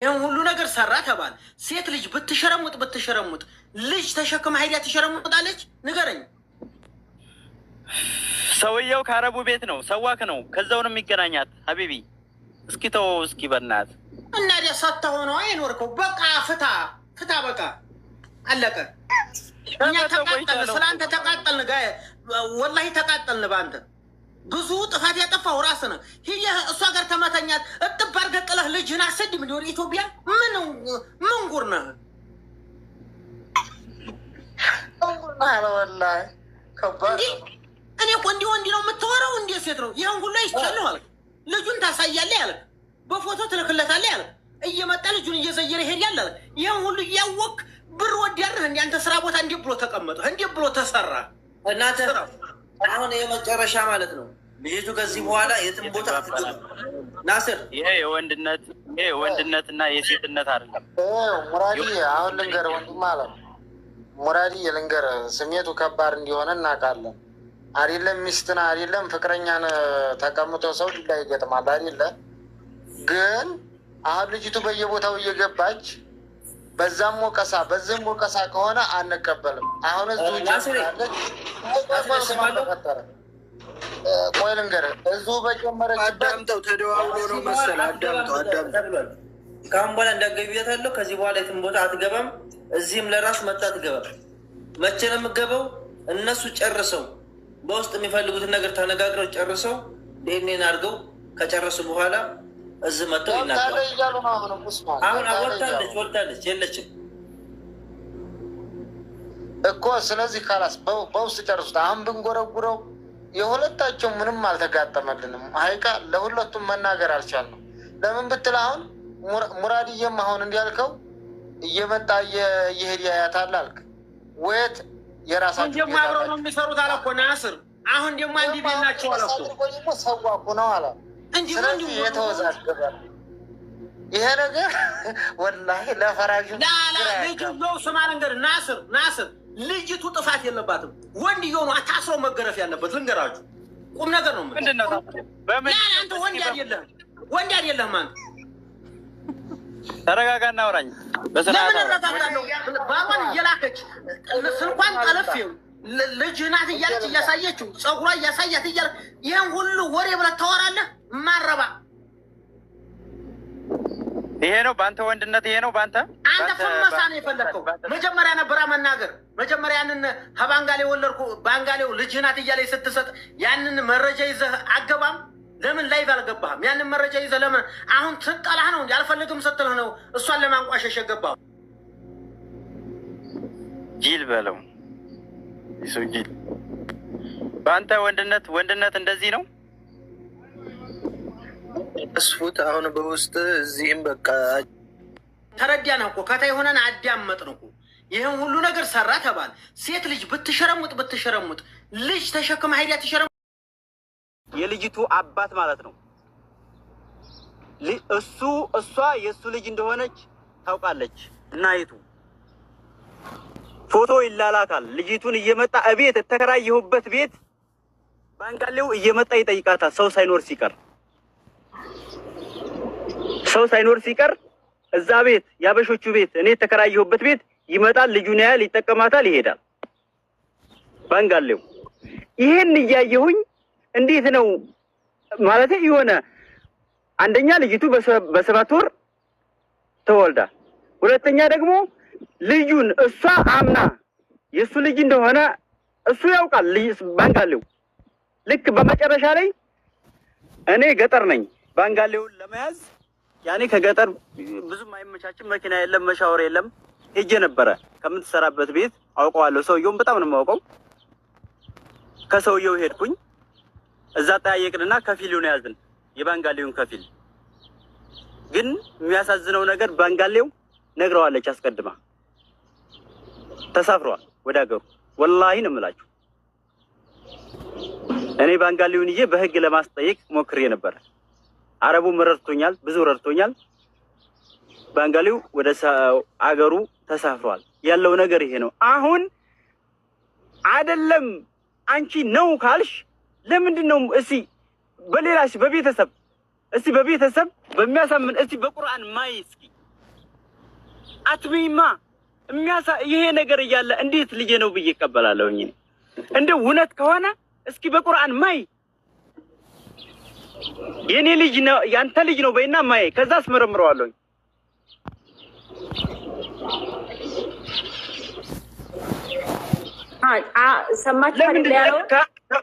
ይሄን ሁሉ ነገር ሰራ ተባለ። ሴት ልጅ ብትሸረሙጥ ልጅ ተሸክማ ሄዳ ትሸረሙጣለች? ንገረኝ። ሰውየው ከአረቡ ቤት ነው፣ ሰዋክ ነው። ከዛው ነው የሚገናኛት። ሀቢቢ እስኪ ተው እስኪ በናት እና ደሳታ ሆኖ አይኖርከው። በቃ ፍታ በቃ አለቀ። እኛ ተቃጠልን፣ ስላንተ ተቃጠልን። ወላሂ ተቃጠልን በአንተ። ብዙ ጥፋት ያጠፋው ራስህ ነህ። እሷ ጋር ተመተኛት እጥብ አድርገህ ጥለህ ልጅህን አሰድም እንዲሆን ኢትዮጵያ ምን ጉር ነህ? እኔ እኮ እንዲህ ነው የምታወራው? እንዴት ሴት ነው ይህን ሁሉ ይቻለሁ አለ። ልጁን ታሳያለህ ያለ፣ በፎቶ ትልክለታለህ ያለ፣ እየመጣ ልጁን እየዘየረ ይሄዳል አለ። ይህን ሁሉ እያወቅህ ብር ወዲያርህ እንዲ አንተ ስራ ቦታ እንዲህ ብሎ ተቀመጠ፣ እንዲህ ብሎ ተሰራ። እናተ አሁን የመጨረሻ ማለት ነው። ልጅቱ ከዚህ በኋላ የትም ቦታ ናስር፣ ይሄ የወንድነት እና የሴትነት አይደለም። ሙራዲ አሁን ልንገርህ ወንድም አለ ሙራዲ ልንገርህ፣ ስሜቱ ከባድ እንዲሆነ እናውቃለን። አይደለም ሚስትን አይደለም ፍቅረኛን ተቀምጦ ሰው ዱላ ይገጥማል አይደለ? ግን አሁን ልጅቱ በየቦታው እየገባች በዛም ወቀሳ በዚህም ወቀሳ ከሆነ አንቀበልም። አሁን እዚሁ ጀምራለች። ቆይ ልንገርህ፣ እዚሁ በጀመረችበት አዳምጠው፣ ተደዋውሎ ነው መሰለህ። አዳምጠው። ከአሁን በኋላ እንዳትገቢያታለሁ። ከዚህ በኋላ የትም ቦታ አትገባም። እዚህም ለራሱ መጣ አትገባም። መቼ ነው የምትገባው? እነሱ ጨርሰው በውስጥ የሚፈልጉትን ነገር ተነጋግረው ጨርሰው ዲኤንኤን አድርገው ከጨረሱ በኋላ እዚህ መጥተው ይናገራሉ። አሁን ወልዳለች የለችም እኮ። ስለዚህ ካላስ በውስጥ ጨርሱት። አሁን ብንጎረጉረው የሁለታቸው ምንም አልተጋጠመልንም። ሀይቃ ለሁለቱም መናገር አልቻልንም። ለምን ብትል አሁን ሙራድዬም አሁን እንዲያልከው እየመጣ እየሄድ ያያታል አልክ ወይት የራሳቸው ደግሞ አብረው ነው የሚሰሩት አለ እኮ ናስር። አሁን ደግሞ አንድ ቤት ናቸው አለ እኮ ሰዋኩ ነው አለ። ስለዚህ የተወዛገበ ይሄ ነገር ወላሂ ለፈራጁ ልጅ ነው። ስማ ነገር ናስር ልጅቱ ጥፋት የለባትም። ወንድየው ነው ታስሮ መገረፍ ያለበት። ልንገራችሁ ቁም ነገር ነው። ምንድነው አንተ ወንድ አይደለህም አንተ። ተረጋጋና አውራኝ። ባሏን እየላከች ስልኳን ጠለፌው ልጅ ናት እያለች እያሳየችው ፀጉሯ እያሳያት እያለ ይህን ሁሉ ወሬ ብለህ ታወራለህ? ማረባ ይሄ ነው በአንተ ወንድነት። ይሄ ነው በአንተ ፍመሳ ነው የፈለግከው። መጀመሪያ ነበረ መናገር። መጀመሪያ ያንን ከባንጋሌው ወለድኩ ባንጋሌው ልጅ ናት እያለች ስትሰጥ ያንን መረጃ ይዘህ አገባም። ለምን ላይቭ አልገባህም? ያንን መረጃ ይዘህ ለምን አሁን ትጠላህ ነው? አልፈልግም ስትልህ ነው እሷን ለማንቋሸሽ የገባህ። ጂል በለው ይሱ ጂል። በአንተ ወንድነት እንደዚህ ነው። እስፉት አሁን በውስጥ እዚህም በቃ ተረዳን እኮ ከታይ ሆነን አዳመጥን እኮ። ይህን ሁሉ ነገር ሰራ ተባለ። ሴት ልጅ ብትሸረሙጥ ልጅ ተሸክማ ሄዳ ትሸረሙጥ። የልጅቱ አባት ማለት ነው። እሷ የእሱ ልጅ እንደሆነች ታውቃለች። እናይቱ ፎቶ ይላላካል። ልጅቱን እየመጣ እቤት የተከራየሁበት ቤት ባንጋሌው እየመጣ ይጠይቃታል። ሰው ሳይኖር ሲቀር እዛ ቤት ያበሾቹ ቤት እኔ የተከራየሁበት ቤት ይመጣል። ልጁን ያያል፣ ይጠቀማታል፣ ይሄዳል። ባንጋሌው ይሄን እያየሁኝ እንዴት ነው ማለት የሆነ አንደኛ ልጅቱ በ7 ወር ተወልዳ፣ ሁለተኛ ደግሞ ልጁን እሷ አምና የእሱ ልጅ እንደሆነ እሱ ያውቃል ባንጋሌው። ልክ በመጨረሻ ላይ እኔ ገጠር ነኝ። ባንጋሌውን ለመያዝ ያኔ ከገጠር ብዙም አይመቻችም፣ መኪና የለም፣ መሻወር የለም። ሄጄ ነበረ ከምትሰራበት ቤት አውቀዋለሁ። ሰውየውን በጣም ነው የማውቀው። ከሰውየው ሄድኩኝ። እዛ ጠያየቅንና ከፊሉን ያዝን፣ የባንጋሌውን ከፊል። ግን የሚያሳዝነው ነገር ባንጋሌው ነግረዋለች አስቀድማ። ተሳፍሯል ወደ ሀገሩ። ወላሂ ነው የምላችሁ። እኔ ባንጋሌውን ይዤ በህግ ለማስጠየቅ ሞክሬ ነበር። አረቡም ረድቶኛል፣ ብዙ ረድቶኛል። ባንጋሌው ወደ አገሩ ተሳፍሯል። ያለው ነገር ይሄ ነው። አሁን አይደለም አንቺ ነው ካልሽ ለምንድን ነው በሌላሽ በቤተሰብ በሚያሳምን በቁርአን ማይ እስኪ አትበይማ። ይሄ ነገር እያለ እንዴት ልጄ ነው ብዬ እቀበላለሁኝ? እንደው እውነት ከሆነ እስኪ በቁርአን ማይ የኔ ልጅ ነው ያንተ ልጅ ነው በይና ማይ፣ ከዛ አስመረምረዋለሁኝ። ሰማችሁ አይደል ያለው?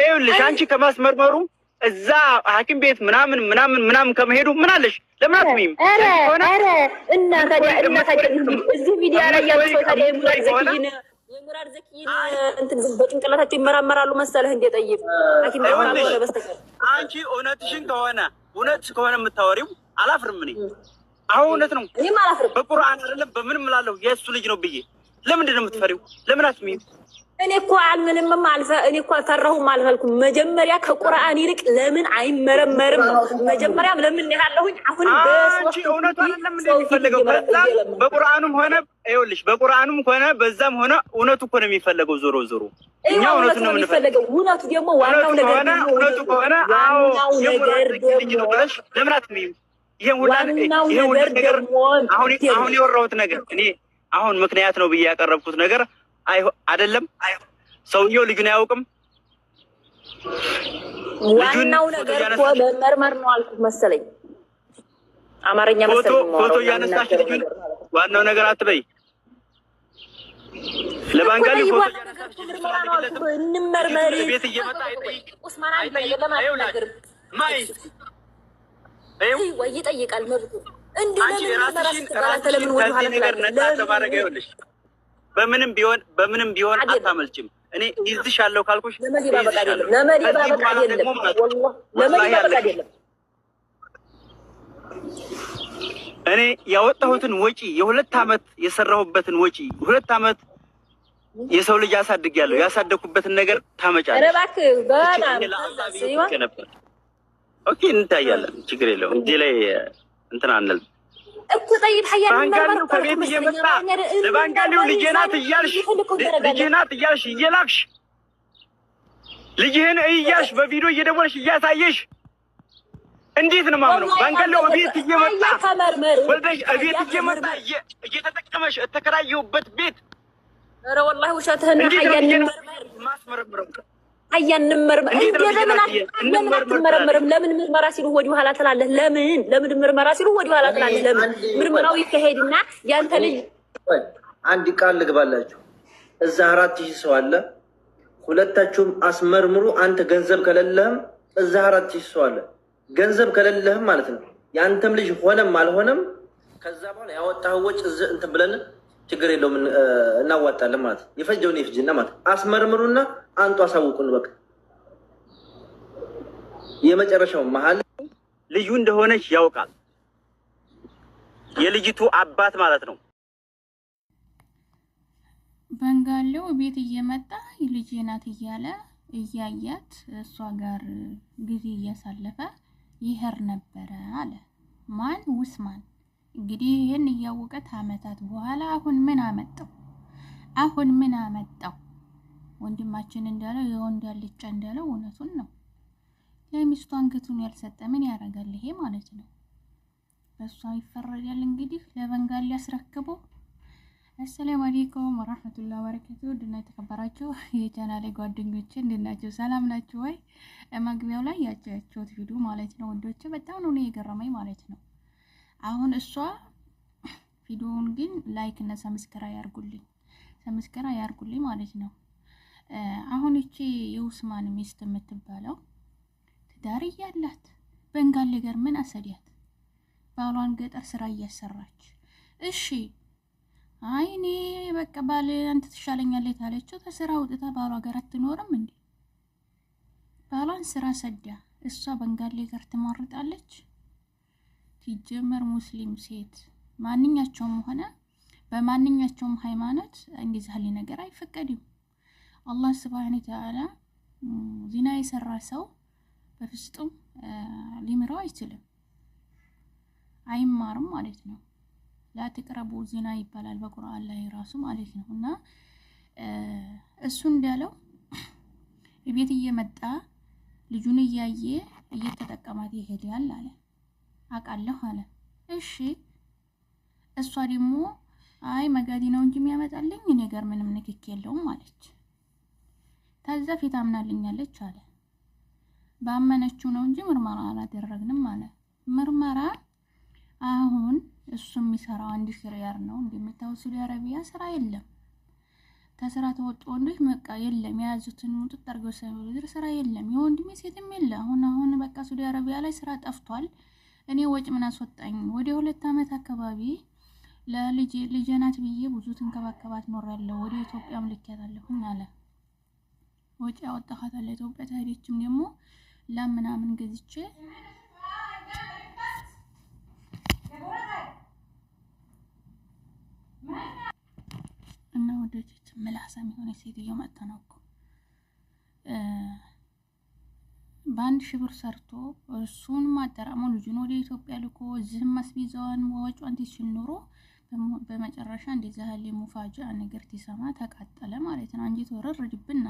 ይኸውልሽ አንቺ ከማስመርመሩ እዛ ሐኪም ቤት ምናምን ከመሄዱ ምን አለሽ? ለምን አትሚም? ኧረ እና ታዲያ እዚህ ሚዲያ ላይ ያሉ ሰው ታዲያ የሙራድ ዘኪን እንትን በጭንቅላታቸው ይመራመራሉ መሰለህ? እንደ ጠይቅ ሐኪም ቤት ካልሆነ በስተቀር አንቺ እውነትሽን ከሆነ የምታወሪው አላፍርም እኔ። አሁን እውነት ነው። እኔም አላፍርም። በቁርአን አይደለም በምንም እላለሁ የእሱ ልጅ ነው ብዬ። ለምንድን ነው የምትፈሪው? ለምን አትሚም? እኔ እኮ አልምንም እኔ እኮ አልፈራሁም አልፈልኩም። መጀመሪያ ከቁርአን ይልቅ ለምን አይመረመርም ነው መጀመሪያም ለምን ያለሁኝ። አሁን አንቺ እውነቱ አይደለም እንደሚፈልገው በቁርአኑም ሆነ ይኸውልሽ፣ በቁርአኑም ሆነ በዛም ሆነ እውነቱ እኮ ነው የሚፈልገው። ዞሮ እኛ እውነቱ ነው የምንፈልገው። እውነቱ ደግሞ ዋናው ነገር ነው። እውነቱ ከሆነ አዎ ልጅ ነው ብለሽ ለምን አትሚም? ይሄ ሁላ ነገር አሁን የወራሁት ነገር እኔ አሁን ምክንያት ነው ብዬ ያቀረብኩት ነገር አይደለም። ሰውየው ልጁን አያውቅም። ዋናው ነገር እኮ መመርመር ነው አልኩት መሰለኝ። አማርኛ መሰለኝ። ፎቶ እያነሳሽ ልጁን ዋናው ነገር አትበይ። ለባንጋሊ ፎቶ እንመርመር ቤት እየመጣ አይጠይቅ ኡስማን ይጠይቃል መብቱ እንዴ ለምን ወደ ኋላ ነገር ነጣ ተባረገ ይኸውልሽ በምንም ቢሆን አታመልጭም። እኔ ይዝሻለሁ ካልኩሽ እኔ ያወጣሁትን ወጪ የ2 ዓመት የሰራሁበትን ወጪ 2 ዓመት የሰው ልጅ አሳድጊያለሁ። ያሳደኩበትን ነገር ታመጫለሽ። እባክህ በጣም ኦኬ እንታያለን። ችግር የለውም። እዚህ ላይ እንትን አንልም እኮ ጠይብ ሀያል ባንጋሊው ከቤት እየመጣ ለባንጋሊው ልጄ ናት እያልሽ እየላክሽ ልጅህን እያልሽ በቪዲዮ እየደወልሽ እያሳየሽ እንዴት ነው ማምነው? ባንጋሊው ቤት እየመጣ ወልደሽ ቤት እየመጣ እየተጠቀመሽ ተከራየሁበት ቤት። ኧረ ወላሂ ውሸትህን ሀያል ማስመረምረው ሀያል እንመርመር እንመርመርም። ለምን ምርመራ ሲሉ ወዲህ ኋላ ትላለህ? ለምን ምርመራ ሲሉ ወዲህ ኋላ ትላለህ? ለምን ምርመራው ይካሄድና ያንተ ልጅ አንድ ቃል ልግባላችሁ። እዛ 4000 ሰው አለ። ሁለታችሁም አስመርምሩ። አንተ ገንዘብ ከሌለህም እዛ 4000 ሰው አለ። ገንዘብ ከሌለህም ማለት ነው ያንተም ልጅ ሆነም አልሆነም ከዛ በኋላ ያወጣኸው ወጭ እንትን ብለን ችግር የለውም እናዋጣለን ማለት የፈጀውን ይፍጅና ማለት አስመርምሩና አንቱ አሳውቁን። በቃ የመጨረሻው መሀል ልዩ እንደሆነች ያውቃል። የልጅቱ አባት ማለት ነው። ባንጋሊው ቤት እየመጣ ልጄ ናት እያለ እያያት እሷ ጋር ጊዜ እያሳለፈ ይሄር ነበረ አለ። ማን? ኡስማን። እንግዲህ ይሄን እያወቀት አመታት በኋላ አሁን ምን አመጣው? ወንድማችን እንዳለው የወንድ ያልጫ እንዳለው እውነቱን ነው። ለሚስቱ አንገቱን ያልሰጠ ምን ያደርጋል? ይሄ ማለት ነው በሷ ይፈረዳል። እንግዲህ ለባንጋሊ ያስረክበው። አሰላሙ አለይኩም ወራህመቱላሂ ወበረካቱሁ። ድና የተከበራችሁ የቻናሌ ጓደኞቼ እንድናችሁ ሰላም ናችሁ ወይ? መግቢያው ላይ ያያችሁት ቪዲዮ ማለት ነው ወንዶች በጣም ነው የገረመኝ ማለት ነው። አሁን እሷ ቪዲዮውን ግን ላይክ እና ሰብስክራይብ ያርጉልኝ ማለት ነው። አሁን እቺ የኡስማን ሚስት የምትባለው ትዳር ያላት ባንጋሊ ጋር ምን አሰዲያት? ባሏን ገጠር ስራ እያሰራች እሺ አይኔ በቃ ባል አንተ ትሻለኛለህ ታለችው። ተስራ ወጥታ ባሏ ጋር አትኖርም እንዴ? ባሏን ስራ ሰዳ እሷ ባንጋሊ ጋር ትማርጣለች። ሲጀመር ሙስሊም ሴት ማንኛቸውም ሆነ በማንኛቸውም ሃይማኖት እንደዚህ ያለ ነገር አይፈቀድም። አላህ Subhanahu Wa Ta'ala ዚና የሰራ ሰው በፍጹም ሊምረው አይችልም፣ አይማርም ማለት ነው። ላትቀረቡ ዚና ይባላል በቁርአን ላይ ራሱ ማለት ነው። እና እሱ እንዳለው ቤት እየመጣ ልጁን እያየ እየተጠቀማት ይሄዳል አለ። አቃለሁ አለ። እሺ እሷ ደግሞ አይ መጋዲ ነው እንጂ የሚያመጣልኝ እኔ ጋር ምንም ንክክ የለውም አለች። ታዛ ፊት አምናልኛለች አለ። ባመነችው ነው እንጂ ምርመራ አላደረግንም አለ። ምርመራ አሁን እሱ የሚሰራው 1000 ሪያል ነው። እንደምታው ሳውዲ አረቢያ ስራ የለም። ተስራ ተወጡ ወንዶች መቃ የለም። የያዙትን ሙጥጥ አድርገው ሰብር ስራ የለም። የወንድሜ ሴትም የለ። አሁን በቃ ሳውዲ አረቢያ ላይ ስራ ጠፍቷል። እኔ ወጭ ምን አስወጣኝ? ወደ 2 አመት አካባቢ ልጄ ናት ብዬ ብዙ ተንከባከባት ኖራለሁ። ወደ ኢትዮጵያም ልኬያታለሁኝ አለ። ወጪ አወጣኋታል። ኢትዮጵያ ታዲያችም ደግሞ ለምናምን ገዝቼ እና ወደች ምላሳም የሆነ ሴትዮ መጣ ነው እኮ በ1000 ብር ሰርቶ እሱን ማጠራሙ ልጁን ወደ ኢትዮጵያ ልኮ እዚህም አስቢዛዋን ወጪዋን ትችል ኑሮ በመጨረሻ እንደዛ ያለ ሙፋጃ ነገር ትሰማ ተቃጠለ ማለት ነው። አንጂት ወረር ድብና